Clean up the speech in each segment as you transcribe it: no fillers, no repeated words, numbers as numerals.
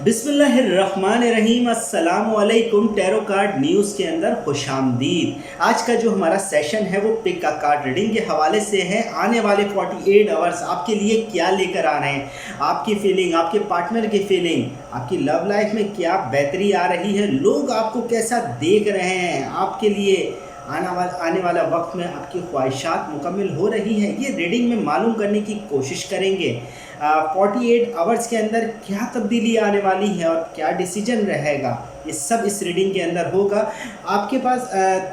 बिस्मिल्लाहिर्रहमानिर्रहीम अस्सलाम वालेकुम। टैरो कार्ड न्यूज़ के अंदर खुशामदीद। आज का जो हमारा सेशन है वो पिक का कार्ड रीडिंग के हवाले से है। आने वाले 48 आवर्स आपके लिए क्या लेकर आ रहे हैं, आपकी फीलिंग, आपके पार्टनर की फीलिंग, आपकी लव लाइफ में क्या बेहतरी आ रही है, लोग आपको कैसा देख रहे हैं, आपके लिए आने वाला वक्त में आपकी ख्वाहिशात मुकम्मल हो रही हैं, ये रीडिंग में मालूम करने की कोशिश करेंगे। 48 आवर्स के अंदर क्या तब्दीली आने वाली है और क्या डिसीजन रहेगा, ये सब इस रीडिंग के अंदर होगा। आपके पास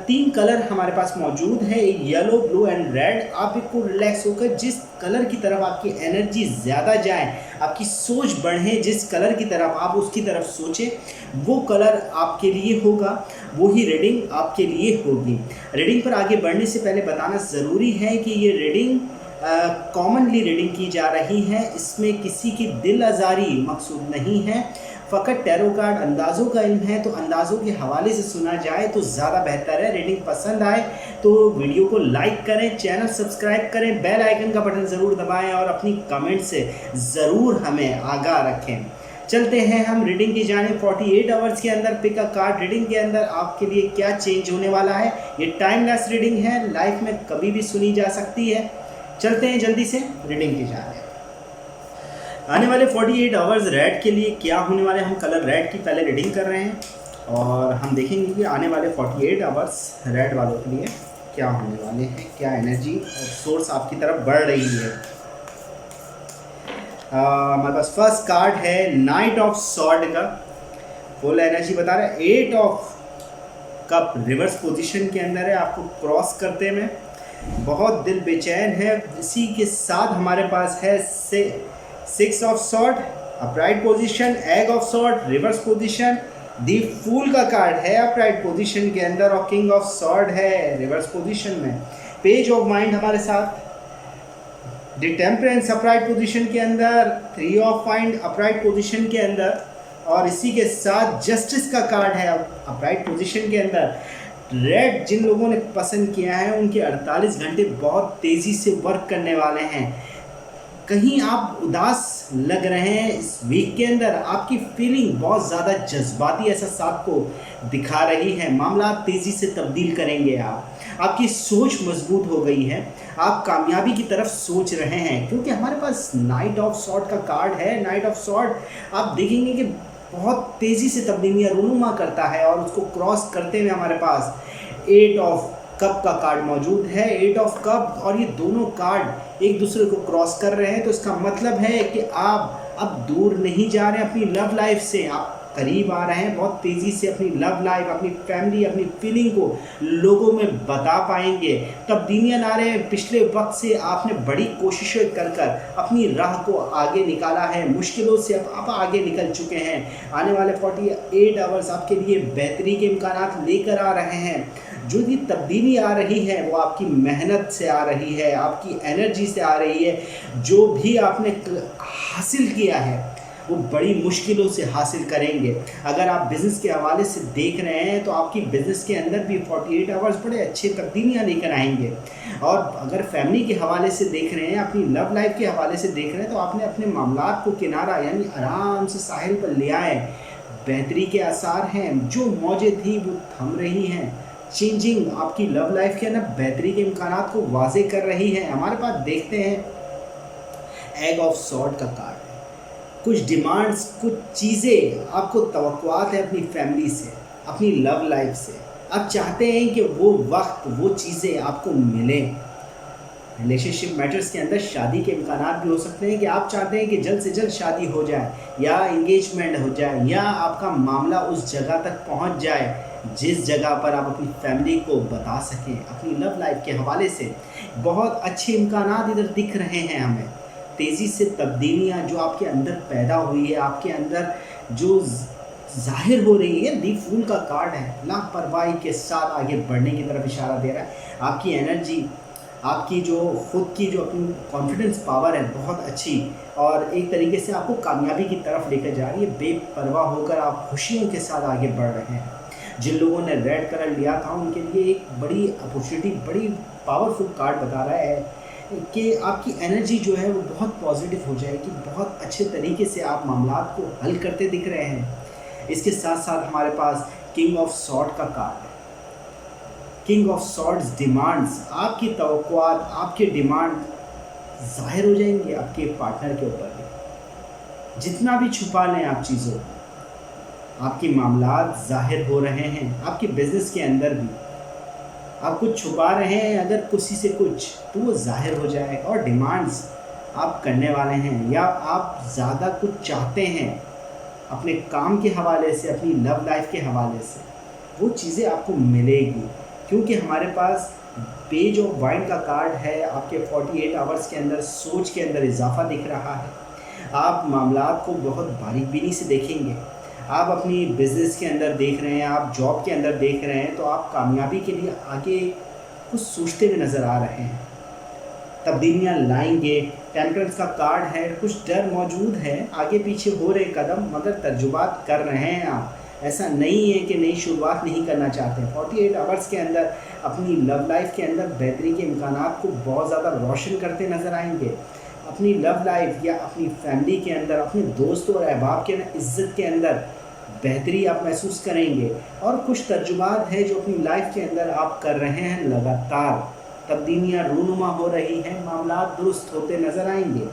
3 कलर हमारे पास मौजूद है, येलो, ब्लू एंड रेड। आप बिल्कुल रिलैक्स होकर जिस कलर की तरफ आपकी एनर्जी ज़्यादा जाए, आपकी सोच बढ़े, जिस कलर की तरफ आप उसकी तरफ सोचें, वो कलर आपके लिए होगा, वही रीडिंग आपके लिए होगी। रीडिंग पर आगे बढ़ने से पहले बताना ज़रूरी है कि ये रीडिंग कॉमनली रीडिंग की जा रही है, इसमें किसी की दिल आज़ारी मकसूद नहीं है, फ़कत टैरो कार्ड अंदाज़ों का इल्म है, तो अंदाज़ों के हवाले से सुना जाए तो ज़्यादा बेहतर है। रीडिंग पसंद आए तो वीडियो को लाइक करें, चैनल सब्सक्राइब करें, बेल आइकन का बटन ज़रूर दबाएं और अपनी कमेंट से ज़रूर हमें आगाह रखें। चलते हैं हम रीडिंग की जाने। 48 आवर्स के अंदर पिक अ कार्ड रीडिंग के अंदर आपके लिए क्या चेंज होने वाला है। ये टाइमलेस रीडिंग है, लाइफ में कभी भी सुनी जा सकती है। चलते हैं जल्दी से रीडिंग की जाने। आने वाले 48 आवर्स रेड के लिए क्या होने वाले, हम कलर रेड की पहले रीडिंग कर रहे हैं और हम देखेंगे कि आने वाले 48 आवर्स रेड वालों के लिए क्या होने वाले हैं, क्या एनर्जी और सोर्स आपकी तरफ बढ़ रही है। हमारे पास फर्स्ट कार्ड है नाइट ऑफ सॉर्ड का, फुल एनर्जी बता रहा है। 8 ऑफ कप रिवर्स पोजीशन के अंदर है, आपको क्रॉस करते में बहुत दिल बेचैन है। इसी के साथ हमारे पास है 6 of sword upright position, ace of sword reverse position, the fool का कार्ड है अपराइट पोजीशन के अंदर और किंग ऑफ सॉर्ड है रिवर्स पोजीशन में। पेज ऑफ माइंड हमारे साथ, द टेम्परेंस अपराइट पोजीशन के अंदर, 3 ऑफ माइंड अपराइट पोजीशन के अंदर और इसी के साथ जस्टिस का कार्ड है अपराइट पोजीशन के अंदर। रेड जिन लोगों ने पसंद किया है उनके 48 घंटे बहुत तेज़ी से वर्क करने वाले हैं। कहीं आप उदास लग रहे हैं इस वीक के अंदर, आपकी फीलिंग बहुत ज़्यादा जज्बाती एहसास को दिखा रही है। मामला तेज़ी से तब्दील करेंगे आपकी सोच मजबूत हो गई है, आप कामयाबी की तरफ सोच रहे हैं क्योंकि हमारे पास नाइट ऑफ सॉर्ड का कार्ड है। नाइट ऑफ सॉर्ड आप देखेंगे कि बहुत तेज़ी से तब्दीलियाँ रूनुमा करता है और उसको क्रॉस करते हुए हमारे पास 8 ऑफ कप का कार्ड मौजूद है। 8 ऑफ कप और ये दोनों कार्ड एक दूसरे को क्रॉस कर रहे हैं, तो इसका मतलब है कि आप अब दूर नहीं जा रहे हैं अपनी लव लाइफ से, आप करीब आ रहे हैं। बहुत तेज़ी से अपनी लव लाइफ, अपनी फैमिली, अपनी फीलिंग को लोगों में बता पाएंगे। तब्दीलियाँ ला रहे हैं। पिछले वक्त से आपने बड़ी कोशिशें कर अपनी राह को आगे निकाला है, मुश्किलों से अब आप आगे निकल चुके हैं। आने वाले 48 आवर्स आपके लिए बेहतरी के इम्कानात लेकर आ रहे हैं। जो भी तब्दीली आ रही है वो आपकी मेहनत से आ रही है, आपकी एनर्जी से आ रही है। जो भी आपने हासिल किया है वो बड़ी मुश्किलों से हासिल करेंगे। अगर आप बिज़नेस के हवाले से देख रहे हैं तो आपकी बिज़नेस के अंदर भी 48 आवर्स बड़े अच्छे तब्दीलियाँ लेकर आएंगे। और अगर फैमिली के हवाले से देख रहे हैं, अपनी लव लाइफ के हवाले से देख रहे हैं, तो आपने अपने मामलात को किनारा यानी आराम से साहिल पर ले आए। बेहतरी के आसार हैं, जो मौजें थी वो थम रही हैं। चेंजिंग आपकी लव लाइफ के अंदर बेहतरी के इम्कानात को वाज़े कर रही है। हमारे पास देखते हैं एग ऑफ सॉर्ड का कार्ड, कुछ डिमांड्स, कुछ चीज़ें आपको तवक्कुआत है अपनी फैमिली से, अपनी लव लाइफ से। आप चाहते हैं कि वो वक्त, वो चीज़ें आपको मिलें। रिलेशनशिप मैटर्स के अंदर शादी के इम्कानात भी हो सकते हैं कि आप चाहते हैं कि जल्द से जल्द शादी हो जाए या इंगेजमेंट हो जाए या आपका मामला उस जगह तक पहुंच जाए जिस जगह पर आप अपनी फैमिली को बता सकें। अपनी लव लाइफ के हवाले से बहुत अच्छे इम्कानात इधर दिख रहे हैं हमें। तेज़ी से तब्दीलियाँ जो आपके अंदर पैदा हुई है, आपके अंदर जो ज़ाहिर हो रही है, दी फूल का कार्ड है, लापरवाही के साथ आगे बढ़ने की तरफ इशारा दे रहा है। आपकी एनर्जी, आपकी जो खुद की जो अपनी कॉन्फिडेंस पावर है बहुत अच्छी और एक तरीके से आपको कामयाबी की तरफ लेकर जा रही है। बेपरवाह होकर आप खुशियों के साथ आगे बढ़ रहे हैं। जिन लोगों ने रेड कलर लिया था उनके लिए एक बड़ी अपॉर्चुनिटी, बड़ी पावरफुल कार्ड बता रहा है। कि आपकी एनर्जी जो है वो बहुत पॉजिटिव हो जाएगी, बहुत अच्छे तरीके से आप मामलात को हल करते दिख रहे हैं। इसके साथ साथ हमारे पास किंग ऑफ सॉर्ड का कार्ड है। किंग ऑफ सॉर्ड्स डिमांड्स, आपकी तवक्कुआत, आपके डिमांड ज़ाहिर हो जाएंगे आपके पार्टनर के ऊपर भी। जितना भी छुपा लें आप चीज़ों को, आपके मामलात ज़ाहिर हो रहे हैं। आपके बिजनेस के अंदर भी आप कुछ छुपा रहे हैं अगर किसी से कुछ, तो वो ज़ाहिर हो जाएगा। और डिमांड्स आप करने वाले हैं या आप ज़्यादा कुछ चाहते हैं अपने काम के हवाले से, अपनी लव लाइफ के हवाले से, वो चीज़ें आपको मिलेगी। क्योंकि हमारे पास पेज ऑफ वाइंड का कार्ड है। आपके 48 आवर्स के अंदर सोच के अंदर इजाफा दिख रहा है। आप मामलात को बहुत बारीकबीनी से देखेंगे। आप अपनी बिज़नेस के अंदर देख रहे हैं, आप जॉब के अंदर देख रहे हैं, तो आप कामयाबी के लिए आगे कुछ सोचते हुए नज़र आ रहे हैं, तब्दीलियाँ लाएंगे। टेम्परेंस का कार्ड है, कुछ डर मौजूद है, आगे पीछे हो रहे कदम, मगर तजुर्बात कर रहे हैं आप। ऐसा नहीं है कि नई शुरुआत नहीं करना चाहते। 48 आवर्स के अंदर अपनी लव लाइफ के अंदर बेहतरी के इम्कानात को बहुत ज़्यादा रोशन करते नज़र आएंगे। अपनी लव लाइफ या अपनी फैमिली के अंदर, अपने दोस्तों और अहबाब के अंदर, इज़्ज़त के अंदर बेहतरी आप महसूस करेंगे। और कुछ तजुर्बात है जो अपनी लाइफ के अंदर आप कर रहे हैं, लगातार तब्दीलियाँ रूनुमा हो रही हैं, मामलात दुरुस्त होते नज़र आएंगे।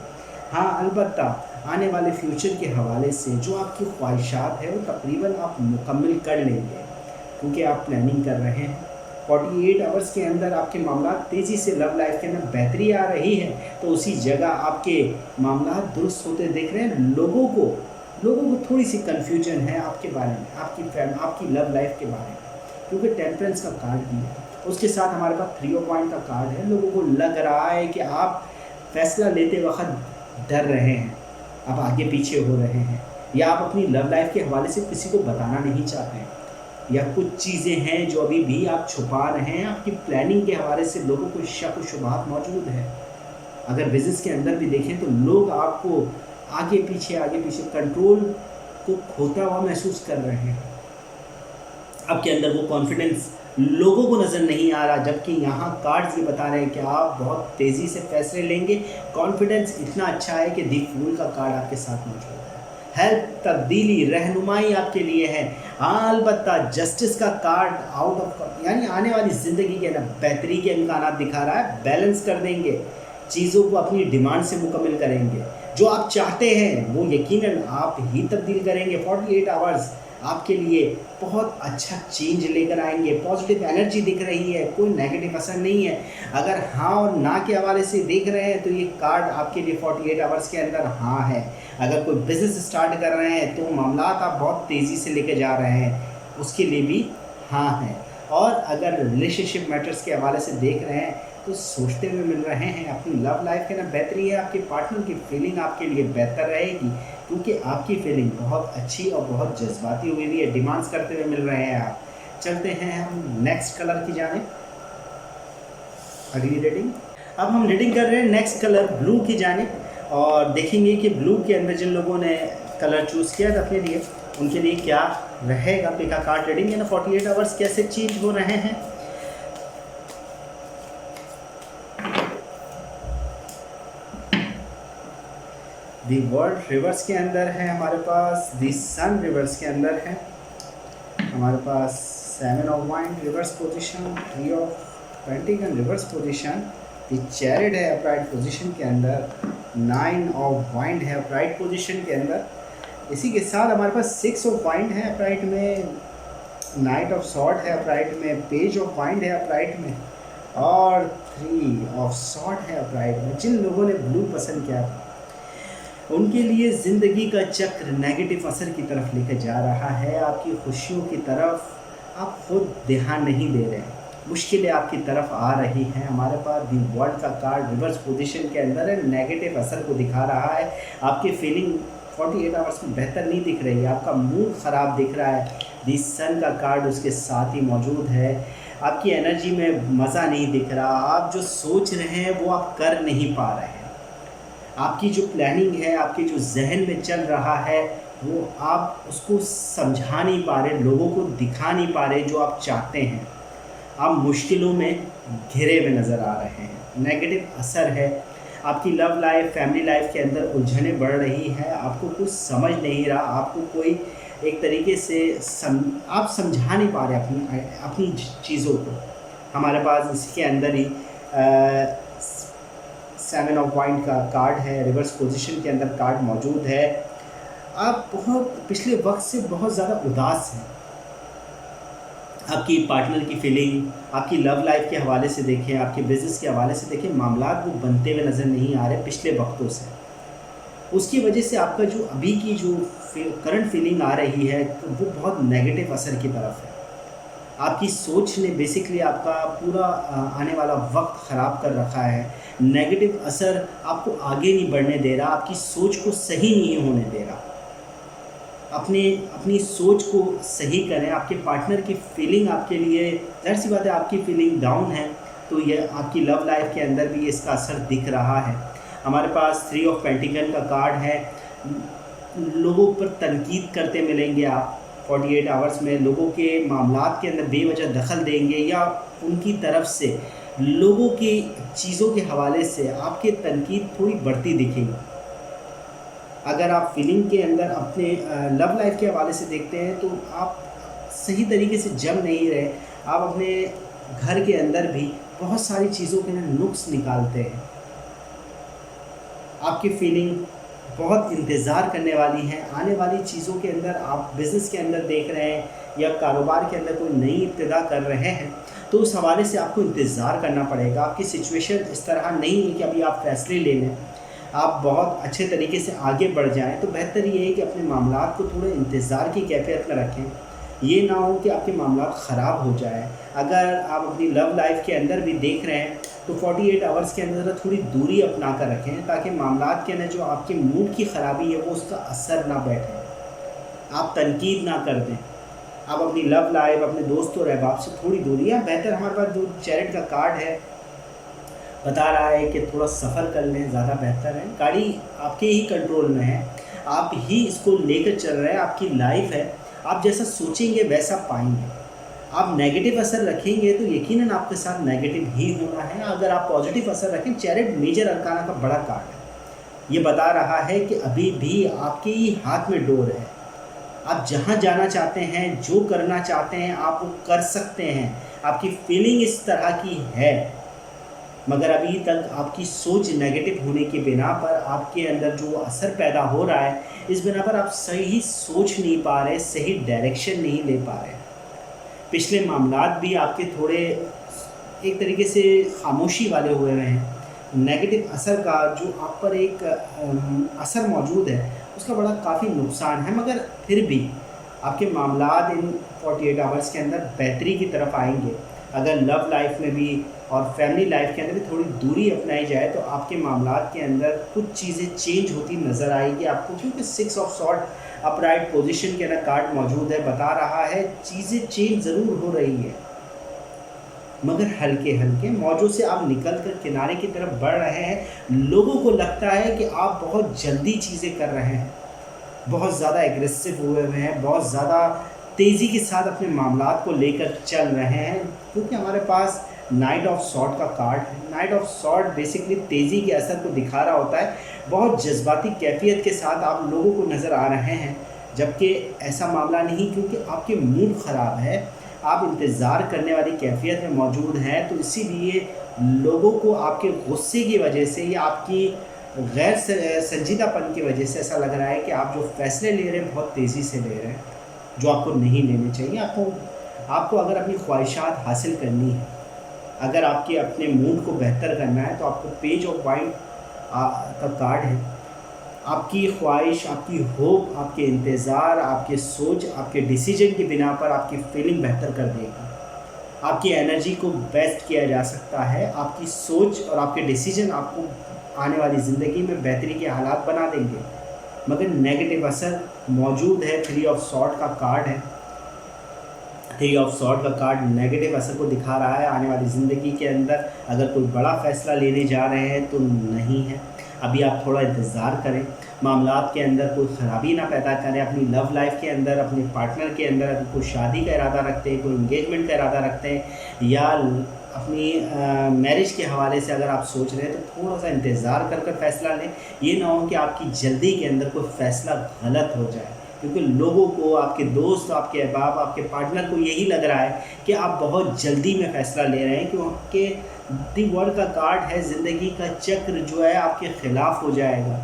हाँ, अलबत्ता आने वाले फ्यूचर के हवाले से जो आपकी ख्वाहिशात है वो तकरीबन आप मुकम्मल कर लेंगे, क्योंकि आप प्लानिंग कर रहे हैं। 48 आवर्स के अंदर आपके मामला तेज़ी से लव लाइफ के अंदर बेहतरी आ रही है, तो उसी जगह आपके मामला दुरुस्त होते देख रहे हैं। लोगों को थोड़ी सी कन्फ्यूजन है आपके बारे में, आपकी लव लाइफ के बारे में, क्योंकि टेम्परेंस का कार्ड भी है। उसके साथ हमारे पास 3 ऑफ वाइंड का कार्ड है। लोगों को लग रहा है कि आप फैसला लेते वक्त डर रहे हैं, आप आगे पीछे हो रहे हैं, या आप अपनी लव लाइफ के हवाले से किसी को बताना नहीं चाहते हैं, या कुछ चीज़ें हैं जो अभी भी आप छुपा रहे हैं। आपकी प्लानिंग के हवाले से लोगों को शक व शुबहात मौजूद है। अगर बिज़नेस के अंदर भी देखें तो लोग आपको आगे पीछे कंट्रोल को खोता हुआ महसूस कर रहे हैं। आपके अंदर वो कॉन्फिडेंस लोगों को नज़र नहीं आ रहा, जबकि यहाँ कार्ड्स ये बता रहे हैं कि आप बहुत तेज़ी से फैसले लेंगे। कॉन्फिडेंस इतना अच्छा है कि दी फूल का कार्ड आपके साथ मौजूद है। हेल्प, तब्दीली, रहनुमाई आपके लिए है। हाँ, अलबत्ता जस्टिस का कार्ड आउट ऑफ, यानी आने वाली ज़िंदगी के अंदर बेहतरी के इम्कान दिखा रहा है। बैलेंस कर देंगे चीज़ों को, अपनी डिमांड से मुकम्मल करेंगे। जो आप चाहते हैं वो यकीनन आप ही तब्दील करेंगे। 48 आवर्स आपके लिए बहुत अच्छा चेंज लेकर आएंगे। पॉजिटिव एनर्जी दिख रही है, कोई नेगेटिव असर नहीं है। अगर हाँ और ना के हवाले से देख रहे हैं तो ये कार्ड आपके लिए 48 आवर्स के अंदर हाँ है। अगर कोई बिज़नेस स्टार्ट कर रहे हैं तो मामलात आप बहुत तेज़ी से लेकर जा रहे हैं, उसके लिए भी हाँ है। और अगर रिलेशनशिप मैटर्स के हवाले से देख रहे हैं तो सोचते हुए मिल रहे हैं। अपनी लव लाइफ के ना बेहतरी है, आपके पार्टनर की फीलिंग आपके लिए बेहतर रहेगी, क्योंकि आपकी फीलिंग बहुत अच्छी और बहुत जज्बाती हुई है। डिमांड्स करते हुए मिल रहे हैं आप। चलते हैं हम नेक्स्ट कलर की जाने, अगली रीडिंग। अब हम रीडिंग कर रहे हैं नेक्स्ट कलर ब्लू की जाने, और देखेंगे कि ब्लू के अंदर जिन लोगों ने कलर चूज़ किया था अपने लिए, उनके लिए क्या रहेगा पिका कार्ड रीडिंग, यानी 48 आवर्स कैसे चेंज हो रहे हैं। दी वर्ल्ड रिवर्स के अंदर है हमारे पास, दी सन रिवर्स के अंदर है हमारे पास, 7 of wind reverse position, 3 of pentacle reverse position, the chariot है अपराइट पोजीशन के अंदर, 9 ऑफ वाइंड है अपराइट पोजीशन के अंदर। इसी के साथ हमारे पास 6 ऑफ वाइंड है अपराइट में, नाइट ऑफ सॉर्ड है अपराइट में, पेज ऑफ वाइंड है अपराइट में, और 3 ऑफ सॉर्ड है अपराइट में। जिन लोगों ने ब्लू पसंद किया था उनके लिए ज़िंदगी का चक्र नेगेटिव असर की तरफ लेकर जा रहा है। आपकी खुशियों की तरफ आप खुद ध्यान नहीं दे रहे हैं, मुश्किलें आपकी तरफ आ रही हैं। हमारे पास दी वर्ल्ड का कार्ड रिवर्स पोजीशन के अंदर है, नेगेटिव असर को दिखा रहा है। आपकी फीलिंग 48 आवर्स में बेहतर नहीं दिख रही है, आपका मूड ख़राब दिख रहा है। दी सन का कार्ड उसके साथ ही मौजूद है। आपकी एनर्जी में मज़ा नहीं दिख रहा, आप जो सोच रहे हैं वो आप कर नहीं पा रहे हैं। आपकी जो प्लानिंग है, आपके जो जहन में चल रहा है, वो आप उसको समझा नहीं पा रहे, लोगों को दिखा नहीं पा रहे जो आप चाहते हैं। आप मुश्किलों में घिरे हुए नज़र आ रहे हैं। नेगेटिव असर है। आपकी लव लाइफ, फैमिली लाइफ के अंदर उलझनें बढ़ रही हैं, आपको कुछ समझ नहीं रहा, आपको कोई एक तरीके से आप समझा नहीं पा रहे अपनी अपनी चीज़ों को। हमारे पास इसके अंदर ही 7 ऑफ पॉइंट का कार्ड है, रिवर्स पोजीशन के अंदर कार्ड मौजूद है। आप बहुत पिछले वक्त से बहुत ज़्यादा उदास हैं। आपकी पार्टनर की फीलिंग, आपकी लव लाइफ के हवाले से देखें, आपके बिज़नेस के हवाले से देखें, मामलात वो बनते हुए नज़र नहीं आ रहे पिछले वक्तों से। उसकी वजह से आपका जो अभी की जो करंट फीलिंग आ रही है वो बहुत नेगेटिव असर की तरफ है। आपकी सोच ने बेसिकली आपका पूरा आने वाला वक्त ख़राब कर रखा है। नेगेटिव असर आपको आगे नहीं बढ़ने दे रहा, आपकी सोच को सही नहीं होने दे रहा। अपनी सोच को सही करें। आपके पार्टनर की फीलिंग आपके लिए, ज़ाहिर सी बात है आपकी फीलिंग डाउन है, तो ये आपकी लव लाइफ के अंदर भी इसका असर दिख रहा है। हमारे पास 3 ऑफ पेंटिकल का कार्ड है। लोगों पर तनकीद करते मिलेंगे आप 48 आवर्स में, लोगों के मामलात के अंदर बेवजह दखल देंगे या उनकी तरफ से लोगों की चीज़ों के हवाले से आपके तनकीद थोड़ी बढ़ती दिखेगी। अगर आप फीलिंग के अंदर अपने लव लाइफ के हवाले से देखते हैं तो आप सही तरीके से जम नहीं रहे। आप अपने घर के अंदर भी बहुत सारी चीज़ों के अंदर नुक्स निकालते हैं। आपकी फीलिंग बहुत इंतज़ार करने वाली है। आने वाली चीज़ों के अंदर आप बिज़नेस के अंदर देख रहे हैं या कारोबार के अंदर कोई नई इब्तिदा कर रहे हैं, तो उस हवाले से आपको इंतज़ार करना पड़ेगा। आपकी सिचुएशन इस तरह नहीं है कि अभी आप फैसले ले लें, आप बहुत अच्छे तरीके से आगे बढ़ जाएं। तो बेहतर ये है कि अपने मामलात को थोड़े इंतज़ार की कैफियत में रखें। ये ना हो कि आपके मामलात ख़राब हो जाए। अगर आप अपनी लव लाइफ के अंदर भी देख रहे हैं तो 48 आवर्स के अंदर थोड़ी दूरी अपना कर रखें, ताकि मामलात के अंदर जो आपके मूड की ख़राबी है वो उसका असर ना बैठे, आप तनकीद ना कर दें। आप अपनी लव लाइफ, अपने दोस्त और अहबाब से थोड़ी दूरी है बेहतर। हमारे पास जो चैरिट का कार्ड है बता रहा है कि थोड़ा सफ़र कर लें, ज़्यादा बेहतर है। गाड़ी आपके ही कंट्रोल में है, आप ही इसको लेकर चल रहे हैं, आपकी लाइफ है। आप जैसा सोचेंगे वैसा पाएंगे। आप नेगेटिव असर रखेंगे तो यकीनन आपके साथ नेगेटिव ही होना है। अगर आप पॉजिटिव असर रखें, चैरिट मेजर अरकाना का बड़ा कार्ड है। ये बता रहा है कि अभी भी आपके ही हाथ में डोर है। आप जहाँ जाना चाहते हैं, जो करना चाहते हैं, आप वो कर सकते हैं। आपकी फीलिंग इस तरह की है, मगर अभी तक आपकी सोच नेगेटिव होने की बिना पर आपके अंदर जो असर पैदा हो रहा है, इस बिना पर आप सही सोच नहीं पा रहे, सही डायरेक्शन नहीं ले पा रहे। पिछले मामलात भी आपके थोड़े एक तरीके से खामोशी वाले हुए हैं। नेगेटिव असर का जो आप पर एक असर मौजूद है उसका बड़ा काफ़ी नुकसान है, मगर फिर भी आपके मामलात इन 48 आवर्स के अंदर बेहतरी की तरफ आएंगे। अगर लव लाइफ में भी और फैमिली लाइफ के अंदर भी थोड़ी दूरी अपनाई जाए तो आपके मामलात के अंदर कुछ चीज़ें चेंज होती नज़र आएगी आपको, क्योंकि 6 ऑफ सॉर्ड अपराइट पोजीशन के अंदर कार्ड मौजूद है। बता रहा है चीज़ें चेंज ज़रूर हो रही है, मगर हल्के हल्के मौजों से आप निकल कर किनारे की तरफ बढ़ रहे हैं। लोगों को लगता है कि आप बहुत जल्दी चीज़ें कर रहे हैं, बहुत ज़्यादा एग्रेसिव हुए हुए हैं, बहुत ज़्यादा तेज़ी के साथ अपने मामलात को लेकर चल रहे हैं, क्योंकि हमारे पास नाइट ऑफ सॉर्ड का कार्ड है। नाइट ऑफ सॉर्ड बेसिकली तेज़ी के असर को दिखा रहा होता है। बहुत जज्बाती कैफियत के साथ आप लोगों को नज़र आ रहे हैं, जबकि ऐसा मामला नहीं, क्योंकि आपके मूड ख़राब है, आप इंतज़ार करने वाली कैफियत में मौजूद हैं। तो इसीलिए लोगों को आपके गुस्से की वजह से या आपकी गैर संजीदापन की वजह से ऐसा लग रहा है कि आप जो फ़ैसले ले रहे हैं बहुत तेज़ी से ले रहे हैं, जो आपको नहीं लेने चाहिए। आपको अगर अपनी ख्वाहिशात हासिल करनी है, अगर आपके अपने मूड को बेहतर करना है, तो आपको पेज ऑफ वाइंड का कार्ड है। आपकी ख्वाहिश, आपकी होप, आपके इंतज़ार, आपके सोच, आपके डिसीजन की बिना पर आपकी फीलिंग बेहतर कर देगी। आपकी एनर्जी को बेस्ट किया जा सकता है। आपकी सोच और आपके डिसीजन आपको आने वाली ज़िंदगी में बेहतरी के हालात बना देंगे, मगर नेगेटिव असर मौजूद है। 3 ऑफ सॉर्ड का कार्ड है। 3 ऑफ सॉर्ड का कार्ड नेगेटिव असर को दिखा रहा है। आने वाली ज़िंदगी के अंदर अगर कोई बड़ा फ़ैसला लेने जा रहे हैं तो नहीं है। अभी आप थोड़ा इंतज़ार करें, मामलात के अंदर कोई ख़राबी ना पैदा करें अपनी लव लाइफ के अंदर, अपने पार्टनर के अंदर। अगर कोई शादी का इरादा रखते हैं, कोई इंगेजमेंट का इरादा रखते हैं, या अपनी मैरिज के हवाले से अगर आप सोच रहे हैं, तो थोड़ा सा इंतज़ार कर फ़ैसला लें। ये ना हो कि आपकी जल्दी के अंदर कोई फ़ैसला गलत हो जाए, क्योंकि लोगों को, आपके दोस्त, आपके अहबाब, आपके पार्टनर को यही लग रहा है कि आप बहुत जल्दी में फ़ैसला ले रहे हैं, क्योंकि दी वर्ल्ड का कार्ड है, ज़िंदगी का चक्र जो है आपके ख़िलाफ़ हो जाएगा।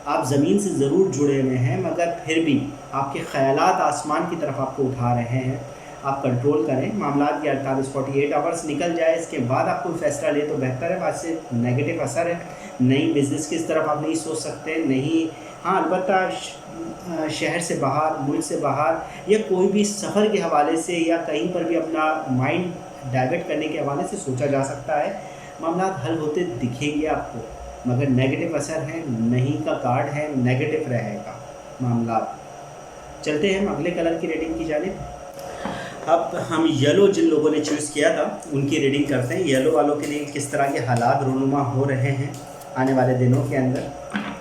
आप ज़मीन से ज़रूर जुड़े हुए हैं, मगर फिर भी आपके ख़यालात आसमान की तरफ आपको उठा रहे हैं। आप कंट्रोल करें, मामलात के 48 आवर्स निकल जाए, इसके बाद आप कोई फ़ैसला ले तो बेहतर है। बाद से नेगेटिव असर है, नई बिज़नेस की तरफ आप नहीं सोच सकते, नहीं। हाँ, अलबत्ता शहर से बाहर, मुल्क से बाहर, या कोई भी सफ़र के हवाले से, या कहीं पर भी अपना माइंड डाइवर्ट करने के हवाले से सोचा जा सकता है। मामलात हल होते दिखेंगे आपको, मगर नेगेटिव असर है, नहीं का कार्ड है, नेगेटिव रहेगा मामलात। चलते हैं हम अगले कलर की रेटिंग की जानिब। अब हम येलो जिन लोगों ने चूज़ किया था उनकी रीडिंग करते हैं। येलो वालों के लिए किस तरह के हालात रूनुमा हो रहे हैं आने वाले दिनों के अंदर,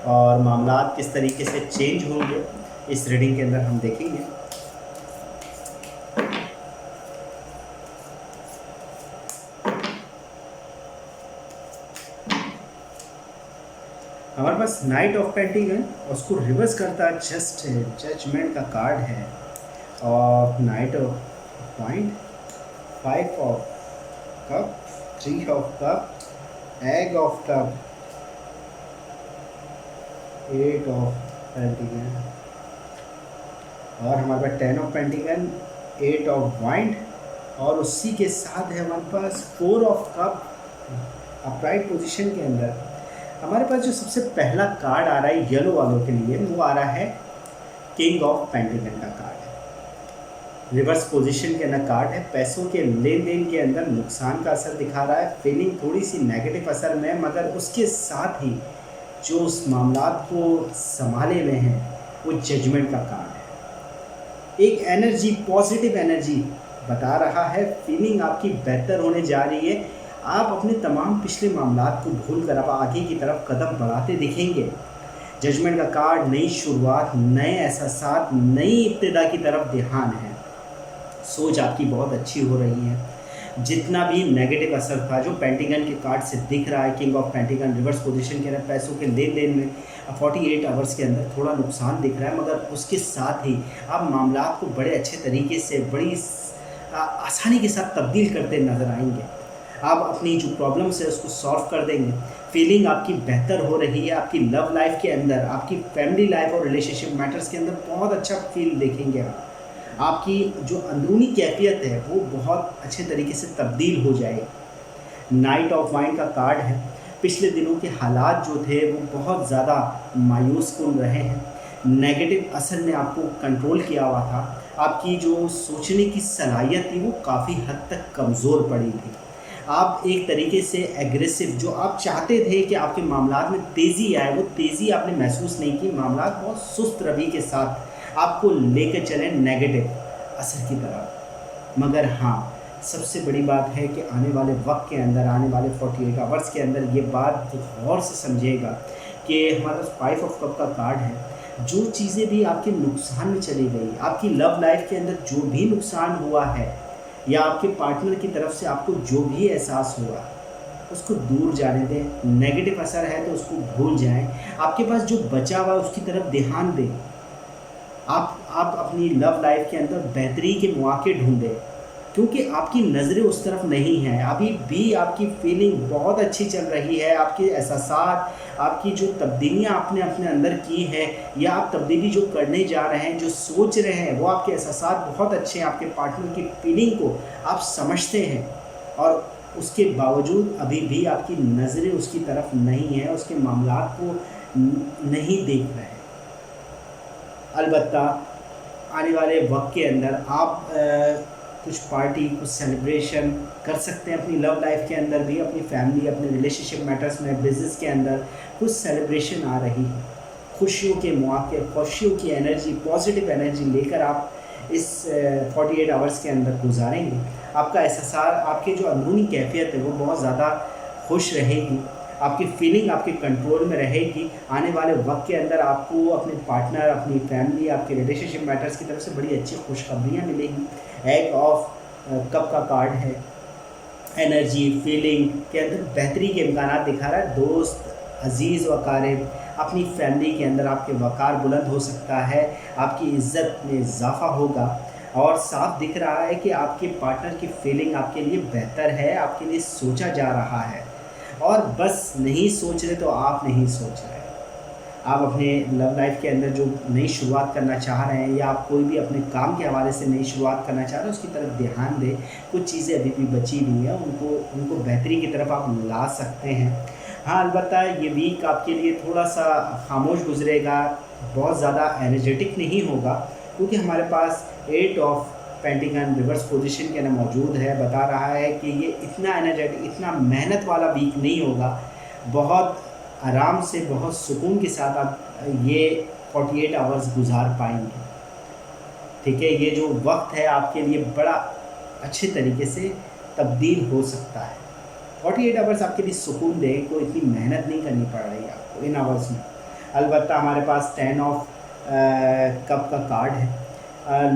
और मामलात किस तरीके से चेंज होंगे, इस रीडिंग के अंदर हम देखेंगे। हमारे पास नाइट ऑफ पेंटिकल, उसको रिवर्स करता जस्ट जजमेंट का कार्ड है, और night of point, 5 of cup, 3 of cup, egg of cup, 8 of pentacle, और हमारे पास 10 ऑफ पेंटिकल, 8 ऑफ वाइंड, और उसी के साथ है हमारे पास 4 ऑफ कप अपराइट पोजीशन के अंदर। हमारे पास जो सबसे पहला कार्ड आ रहा है येलो वालों के लिए, वो आ रहा है किंग ऑफ पेंटिकल का कार्ड है, रिवर्स पोजीशन के अंदर कार्ड है। पैसों के लेन देन के अंदर नुकसान का असर दिखा रहा है, फीलिंग थोड़ी सी नेगेटिव असर में, मगर उसके साथ ही जो उस मामलात को संभाले हुए हैं वो जजमेंट का कार्ड है। एक एनर्जी, पॉजिटिव एनर्जी बता रहा है, फीलिंग आपकी बेहतर होने जा रही है। आप अपने तमाम पिछले मामलात को भूल कर अब आगे की तरफ कदम बढ़ाते दिखेंगे। जजमेंट का कार्ड, नई शुरुआत, नए एहसास, नई इब्तिदा की तरफ ध्यान है। सोच आपकी बहुत अच्छी हो रही है। जितना भी नेगेटिव असर था जो पेंटिकल के कार्ड से दिख रहा है, king of pentacle reverse position के अंदर पैसों के लेन देन में 48 आवर्स के अंदर थोड़ा नुकसान दिख रहा है, मगर उसके साथ ही आप मामलात को बड़े अच्छे तरीके से, बड़ी आसानी के साथ तब्दील करते नज़र आएंगे। आप अपनी जो प्रॉब्लम्स है उसको सॉल्व कर देंगे। फीलिंग आपकी बेहतर हो रही है, आपकी लव लाइफ के अंदर, आपकी फैमिली लाइफ और रिलेशनशिप मैटर्स के अंदर बहुत अच्छा फील देखेंगे आप। आपकी जो अंदरूनी कैफियत है वो बहुत अच्छे तरीके से तब्दील हो जाएगी। नाइट ऑफ वाइंड का कार्ड है। पिछले दिनों के हालात जो थे वो बहुत ज़्यादा मायूस कुन रहे हैं, नेगेटिव असर ने आपको कंट्रोल किया हुआ था। आपकी जो सोचने की सलाहियत थी वो काफ़ी हद तक कमज़ोर पड़ी थी। आप एक तरीके से एग्रेसिव, जो आप चाहते थे कि आपके मामलात में तेज़ी आए, वो तेज़ी आपने महसूस नहीं की। मामलात बहुत सुस्त रवि के साथ आपको लेकर चलें नेगेटिव असर की तरफ। मगर हाँ, सबसे बड़ी बात है कि आने वाले वक्त के अंदर, आने वाले 48 आवर्स के अंदर ये बात गौर से समझिएगा कि हमारे पास 5 ऑफ कप का कार्ड है। जो चीज़ें भी आपके नुकसान में चली गई, आपकी लव लाइफ के अंदर जो भी नुकसान हुआ है, या आपके पार्टनर की तरफ से आपको जो भी एहसास हुआ, उसको दूर जाने दें। नेगेटिव असर है तो उसको भूल जाएं। आपके पास जो बचा हुआ है उसकी तरफ ध्यान दें। आप अपनी लव लाइफ के अंदर बेहतरी के मौके ढूंढें, क्योंकि आपकी नज़रें उस तरफ नहीं हैं। अभी भी आपकी फीलिंग बहुत अच्छी चल रही है। आपके एहसासात, आपकी जो तब्दीलियाँ आपने अपने अंदर की है, या आप तब्दीली जो करने जा रहे हैं, जो सोच रहे हैं, वो आपके एहसासात बहुत अच्छे हैं। आपके पार्टनर की फीलिंग को आप समझते हैं, और उसके बावजूद अभी भी आपकी नज़रें उसकी तरफ नहीं हैं, उसके मामलात को नहीं देख रहे हैं। अलबत्ता आने वाले वक्त के अंदर आप कुछ पार्टी, कुछ सेलिब्रेशन कर सकते हैं अपनी लव लाइफ के अंदर भी, अपनी फैमिली, अपने रिलेशनशिप मैटर्स में, बिज़नेस के अंदर कुछ सेलिब्रेशन आ रही है। खुशियों के मौके, खुशियों की एनर्जी, पॉजिटिव एनर्जी लेकर आप इस 48 आवर्स के अंदर गुजारेंगे। आपका एहसास, आपकी जो अंदरूनी कैफियत है वो बहुत ज़्यादा खुश रहेगी। आपकी फीलिंग आपके कंट्रोल में रहेगी। आने वाले वक्त के अंदर आपको अपने पार्टनर, अपनी फैमिली, आपके रिलेशनशिप मैटर्स की तरफ से बड़ी अच्छी खुशखबरियाँ मिलेगी। एग ऑफ कप का कार्ड है, एनर्जी फीलिंग के अंदर बेहतरी के इम्कान दिखा रहा है। दोस्त, अजीज़ व क़ारिब, अपनी फैमिली के अंदर आपके वक़ार बुलंद हो सकता है, आपकी इज़्ज़त में इजाफ़ा होगा और साफ दिख रहा है कि आपके पार्टनर की फीलिंग आपके लिए बेहतर है, आपके लिए सोचा जा रहा है। और बस नहीं सोच रहे तो आप नहीं सोच रहे, आप अपने लव लाइफ के अंदर जो नई शुरुआत करना चाह रहे हैं या आप कोई भी अपने काम के हवाले से नई शुरुआत करना चाह रहे हैं, उसकी तरफ ध्यान दें। कुछ चीज़ें अभी भी बची हुई हैं, उनको बेहतरी की तरफ आप ला सकते हैं। हाँ, अलबत्ता ये वीक आपके लिए थोड़ा-सा खामोश गुज़रेगा, बहुत ज़्यादा एनर्जेटिक नहीं होगा, क्योंकि हमारे पास 8 ऑफ पेंटिकल रिवर्स पोजीशन के अंदर मौजूद है। बता रहा है कि ये इतना एनर्जेटिक, इतना मेहनत वाला वीक नहीं होगा। बहुत आराम से, बहुत सुकून के साथ आप ये 48 आवर्स गुज़ार पाएँगे। ठीक है, ये जो वक्त है आपके लिए बड़ा अच्छे तरीके से तब्दील हो सकता है। 48 आवर्स आपके लिए सुकून दे, कोई इतनी मेहनत नहीं करनी पड़ रही है आपको इन आवर्स में। अलबत्ता हमारे पास 10 ऑफ कप का कार्ड है।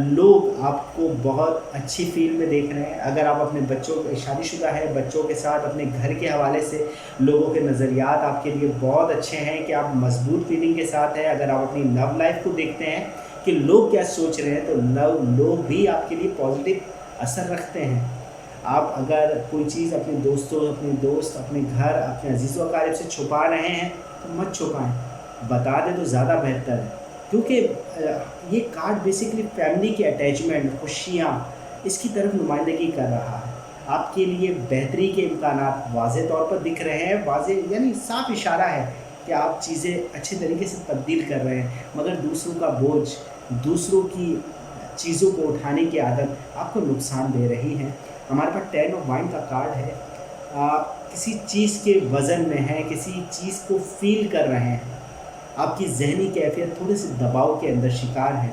लोग आपको बहुत अच्छी फील में देख रहे हैं। अगर आप अपने बच्चों, शादीशुदा है, बच्चों के साथ अपने घर के हवाले से लोगों के नज़रियात आपके लिए बहुत अच्छे हैं कि आप मजबूत फीलिंग के साथ हैं। अगर आप अपनी लव लाइफ को देखते हैं कि लोग क्या सोच रहे हैं, तो लोग भी आपके लिए पॉजिटिव असर रखते हैं। आप अगर कोई चीज़ अपने दोस्तों, अपने दोस्त, अपने घर, अपने अजीज़ व अक़ारिब से छुपा रहे हैं तो मत छुपाएं, बता दें तो ज़्यादा बेहतर है। क्योंकि ये कार्ड बेसिकली फैमिली के अटैचमेंट, खुशियाँ, इसकी तरफ नुमाइंदगी कर रहा है। आपके लिए बेहतरी के इम्कानात वाज़े तौर पर दिख रहे हैं। वाज़े यानी साफ इशारा है कि आप चीज़ें अच्छे तरीके से तब्दील कर रहे हैं, मगर दूसरों का बोझ, दूसरों की चीज़ों को उठाने की आदत आपको नुकसान दे रही है। हमारे पास 10 ऑफ वाइन का कार्ड है। किसी चीज़ के वज़न में है, किसी चीज़ को फ़ील कर रहे हैं, आपकी ज़हनी कैफ़ियत थोड़े से दबाव के अंदर शिकार है।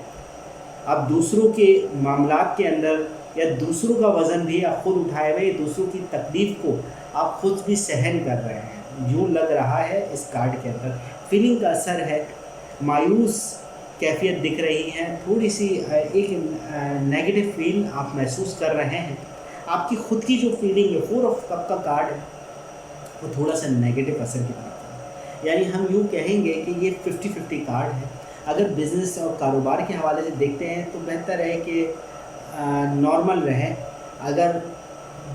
आप दूसरों के मामलात के अंदर या दूसरों का वज़न भी आप खुद उठाए हुए, दूसरों की तकलीफ़ को आप खुद भी सहन कर रहे हैं, यूँ लग रहा है इस कार्ड के अंदर। फीलिंग का असर है, मायूस कैफ़ियत दिख रही है, थोड़ी सी एक नेगेटिव फील आप महसूस कर रहे हैं। आपकी खुद की जो फीलिंग है, 4 ऑफ कप का कार्ड है, वो थोड़ा सा नेगेटिव असर की तरफ है। यानी हम यूँ कहेंगे कि ये 50-50 कार्ड है। अगर बिज़नेस और कारोबार के हवाले से देखते हैं तो बेहतर है कि नॉर्मल रहें। अगर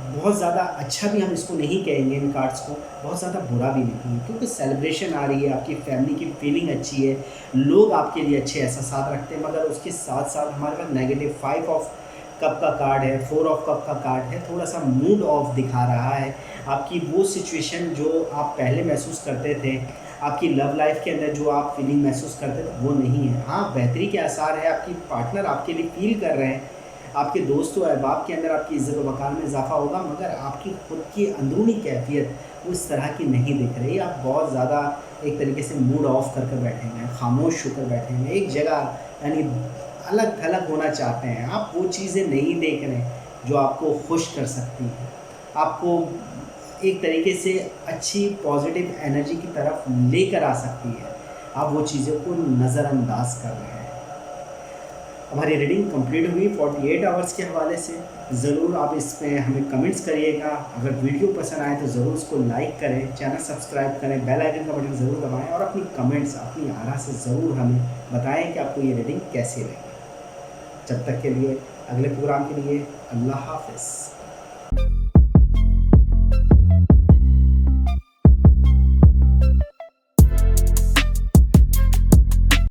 बहुत ज़्यादा अच्छा भी हम इसको नहीं कहेंगे इन कार्ड्स को, बहुत ज़्यादा बुरा भी नहीं, क्योंकि सेलिब्रेशन आ रही है, आपकी फैमिली की फीलिंग अच्छी है, लोग आपके लिए अच्छे एहसास रखते हैं। मगर उसके साथ साथ हमारे पास नेगेटिव 5 ऑफ कप का कार्ड है, 4 ऑफ कप का कार्ड है, थोड़ा सा मूड ऑफ दिखा रहा है। आपकी वो सिचुएशन जो आप पहले महसूस करते थे, आपकी लव लाइफ के अंदर जो आप फीलिंग महसूस करते थे, वो नहीं है। हाँ, बेहतरी के आसार है, आपकी पार्टनर आपके लिए फ़ील कर रहे हैं, आपके दोस्तों अहबाब के अंदर आपकी इज़्ज़त व वक़ार में इजाफ़ा होगा, मगर आपकी खुद की अंदरूनी कैफ़ियत उस तरह की नहीं दिख रही। आप बहुत ज़्यादा एक तरीके से मूड ऑफ कर बैठे हैं, खामोश होकर बैठे हैं, एक जगह यानी अलग थलग होना चाहते हैं। आप वो चीज़ें नहीं देख रहे जो आपको खुश कर सकती हैं, आपको एक तरीके से अच्छी पॉजिटिव एनर्जी की तरफ लेकर आ सकती है। आप वो चीज़ों को नज़रअंदाज कर रहे हैं। हमारी रीडिंग कंप्लीट हुई 48 आवर्स के हवाले से। ज़रूर आप इसमें हमें कमेंट्स करिएगा। अगर वीडियो पसंद आए तो ज़रूर उसको लाइक करें, चैनल सब्सक्राइब करें, बेल आइकन का बटन ज़रूर दबाएं और अपनी कमेंट्स, अपनी आरा से ज़रूर हमें बताएं कि आपको ये रीडिंग कैसी लगी। जब तक के लिए, अगले प्रोग्राम के लिए अल्लाह हाफ़िज़।